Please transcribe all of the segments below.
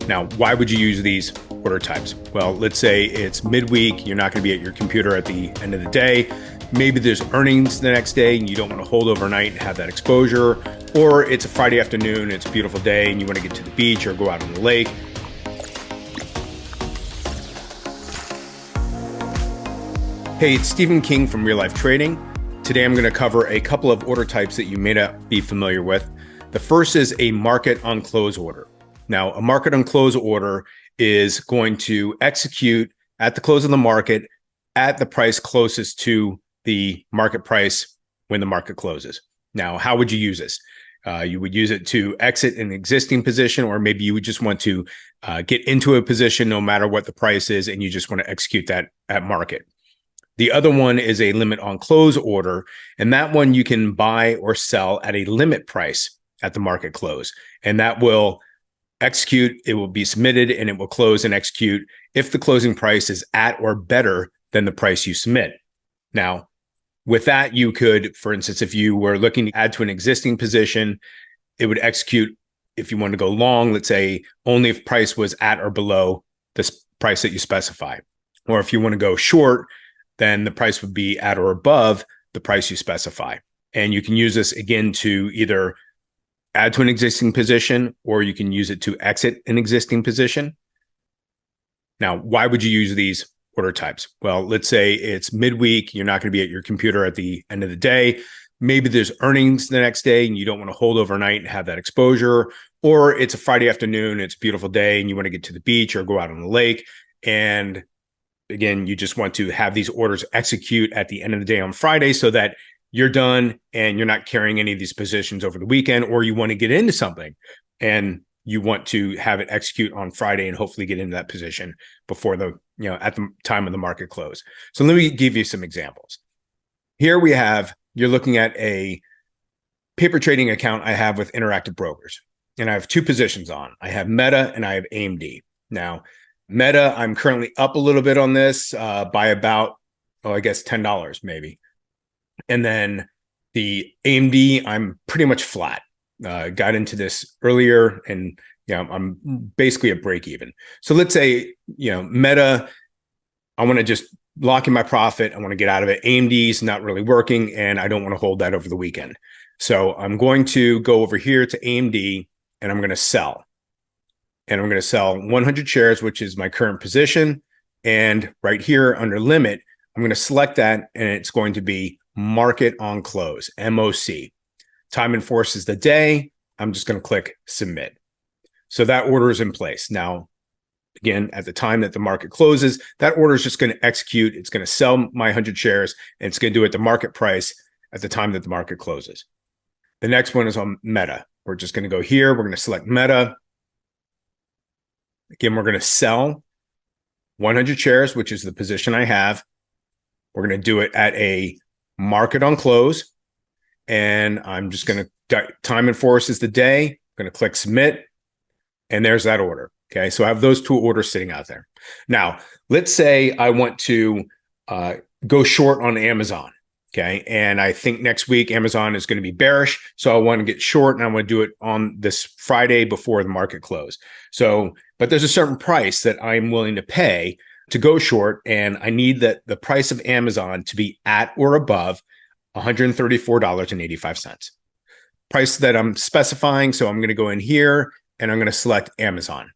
Now, why would you use these order types? Well, let's say it's midweek, you're not going to be at your computer at the end of the day. Maybe there's earnings the next day and you don't want to hold overnight and have that exposure. Or it's a Friday afternoon, it's a beautiful day and you want to get to the beach or go out on the lake. Hey, it's Stephen King from Real Life Trading. Today I'm going to cover a couple of order types that you may not be familiar with. The first is a market on close order. Now, a market on close order is going to execute at the close of the market at the price closest to the market price when the market closes. Now, how would you use this? You would use it to exit an existing position, or maybe you would just want to get into a position no matter what the price is, and you just want to execute that at market. The other one is a limit on close order, and that one you can buy or sell at a limit price at the market close, and that will execute, it will be submitted, and it will close and execute if the closing price is at or better than the price you submit. Now, with that, you could, for instance, if you were looking to add to an existing position, it would execute if you want to go long, let's say only if price was at or below this price that you specify. Or if you want to go short, then the price would be at or above the price you specify. And you can use this again to either add to an existing position, or you can use it to exit an existing position. Now, why would you use these order types? Well, let's say it's midweek, you're not going to be at your computer at the end of the day. Maybe there's earnings the next day and you don't want to hold overnight and have that exposure. Or it's a Friday afternoon, it's a beautiful day and you want to get to the beach or go out on the lake. And again, you just want to have these orders execute at the end of the day on Friday so that you're done and you're not carrying any of these positions over the weekend, or you want to get into something and you want to have it execute on Friday and hopefully get into that position before at the time of the market close. So let me give you some examples. Here you're looking at a paper trading account I have with Interactive Brokers, and I have two positions on. I have Meta and I have AMD. Now, Meta, I'm currently up a little bit on this by about, I guess $10 maybe. And then the AMD, I'm pretty much flat. Got into this earlier and I'm basically at break even. So let's say, Meta, I want to just lock in my profit. I want to get out of it. AMD's not really working and I don't want to hold that over the weekend. So I'm going to go over here to AMD and I'm going to sell. And I'm going to sell 100 shares, which is my current position. And right here under limit, I'm going to select that and it's going to be market on close, MOC. Time in force is the day. I'm just going to click submit. So that order is in place. Now, again, at the time that the market closes, that order is just going to execute. It's going to sell my 100 shares and it's going to do it at the market price at the time that the market closes. The next one is on Meta. We're just going to go here. We're going to select Meta. Again, we're going to sell 100 shares, which is the position I have. We're going to do it at a market on close. And I'm just going to, time in force is the day. I'm going to click submit. And there's that order. Okay. So I have those two orders sitting out there. Now, let's say I want to go short on Amazon. Okay. And I think next week Amazon is going to be bearish. So I want to get short and I want to do it on this Friday before the market close. So, but there's a certain price that I'm willing to pay to go short. And I need the price of Amazon to be at or above $134.85. Price that I'm specifying. So I'm going to go in here and I'm going to select Amazon.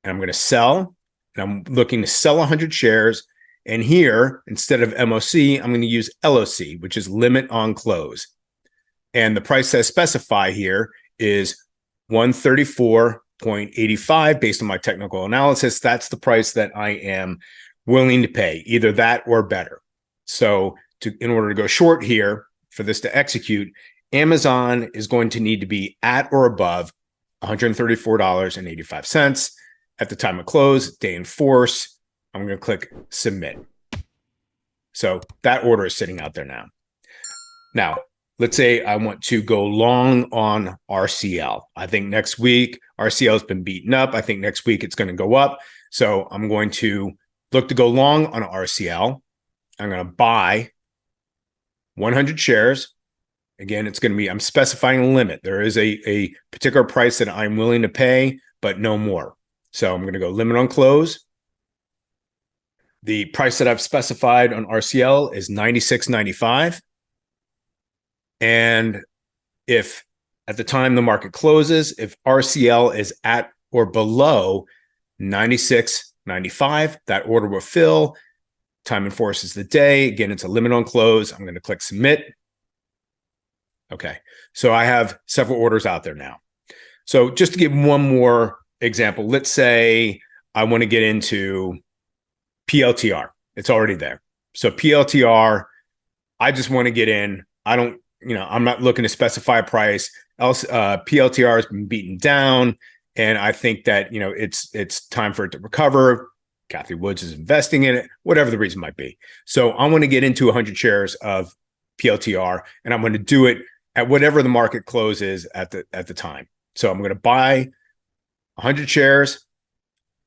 And I'm going to sell. And I'm looking to sell 100 shares. And here, instead of MOC, I'm going to use LOC, which is limit on close. And the price that I specify here is 134.85 based on my technical analysis. That's the price that I am willing to pay, either that or better. So in order to go short here, for this to execute, Amazon is going to need to be at or above $134.85 at the time of close, day in force. I'm going to click submit. So that order is sitting out there now. Now, let's say I want to go long on RCL. I think next week RCL has been beaten up. I think next week it's going to go up. So I'm going to look to go long on RCL. I'm going to buy 100 shares. Again, it's going to be, I'm specifying a limit. There is a particular price that I'm willing to pay but no more. So I'm going to go limit on close. The price that I've specified on RCL is $96.95. And if at the time the market closes, if RCL is at or below $96.95, that order will fill. Time and force is the day. Again, it's a limit on close. I'm going to click submit. Okay, so I have several orders out there now. So just to give one more example, let's say I want to get into PLTR. It's already there. So PLTR, I just want to get in. I don't, I'm not looking to specify a price. Else, PLTR has been beaten down, and I think that it's time for it to recover. Kathy Woods is investing in it, whatever the reason might be. So I want to get into 100 shares of PLTR, and I'm going to do it at whatever the market closes at the time. So I'm going to buy 100 shares.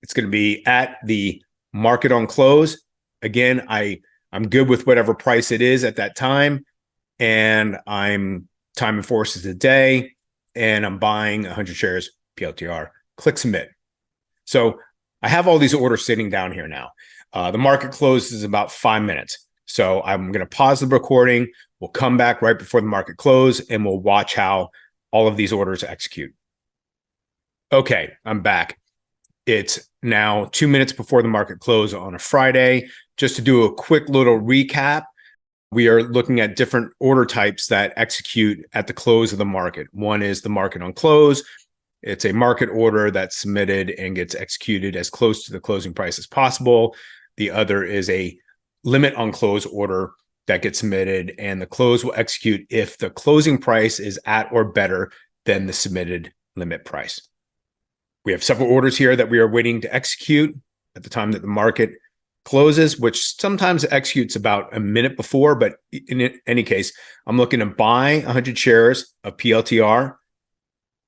It's going to be at the market on close. Again, I'm good with whatever price it is at that time, and I'm time and force is a day, and I'm buying 100 shares PLTR. Click submit. So I have all these orders sitting down here now. The market closes in about 5 minutes. So I'm going to pause the recording. We'll come back right before the market close, and we'll watch how all of these orders execute. Okay, I'm back. It's now 2 minutes before the market close on a Friday. Just to do a quick little recap, we are looking at different order types that execute at the close of the market. One is the market on close. It's a market order that's submitted and gets executed as close to the closing price as possible. The other is a limit on close order that gets submitted, and the close will execute if the closing price is at or better than the submitted limit price. We have several orders here that we are waiting to execute at the time that the market closes, which sometimes executes about a minute before, but in any case, I'm looking to buy 100 shares of PLTR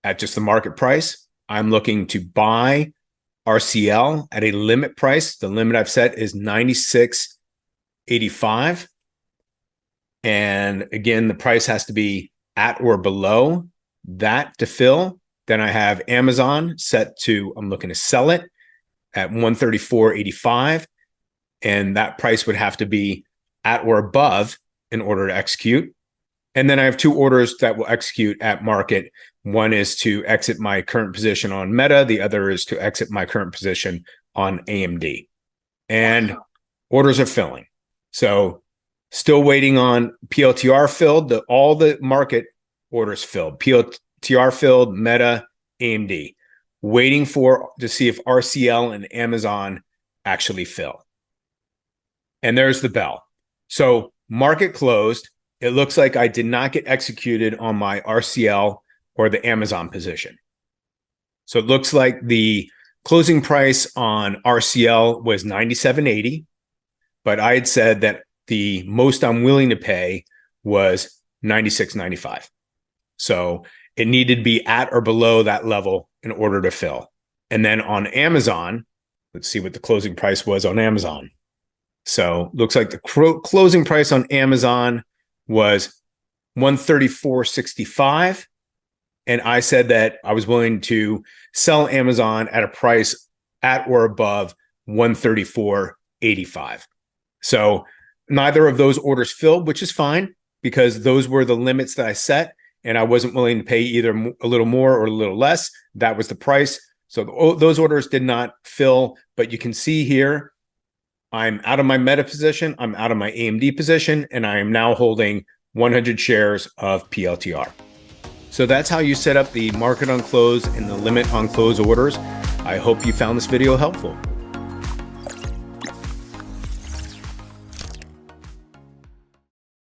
at just the market price. I'm looking to buy RCL at a limit price. The limit I've set is $96.85. And again, the price has to be at or below that to fill. Then I have Amazon set to, I'm looking to sell it at $134.85. And that price would have to be at or above in order to execute. And then I have two orders that will execute at market. One is to exit my current position on Meta. The other is to exit my current position on AMD. And orders are filling. So still waiting on PLTR filled. All the market orders filled. PLTR filled, Meta, AMD. Waiting to see if RCL and Amazon actually fill. And there's the bell. So market closed. It looks like I did not get executed on my RCL or the Amazon position. So it looks like the closing price on RCL was $97.80, but I had said that the most I'm willing to pay was $96.95. So it needed to be at or below that level in order to fill. And then on Amazon, let's see what the closing price was on Amazon. So looks like the closing price on Amazon was $134.65. And I said that I was willing to sell Amazon at a price at or above $134.85. So neither of those orders filled, which is fine because those were the limits that I set, and I wasn't willing to pay either a little more or a little less. That was the price. So those orders did not fill, but you can see here, I'm out of my Meta position, I'm out of my AMD position, and I am now holding 100 shares of PLTR. So that's how you set up the market on close and the limit on close orders. I hope you found this video helpful.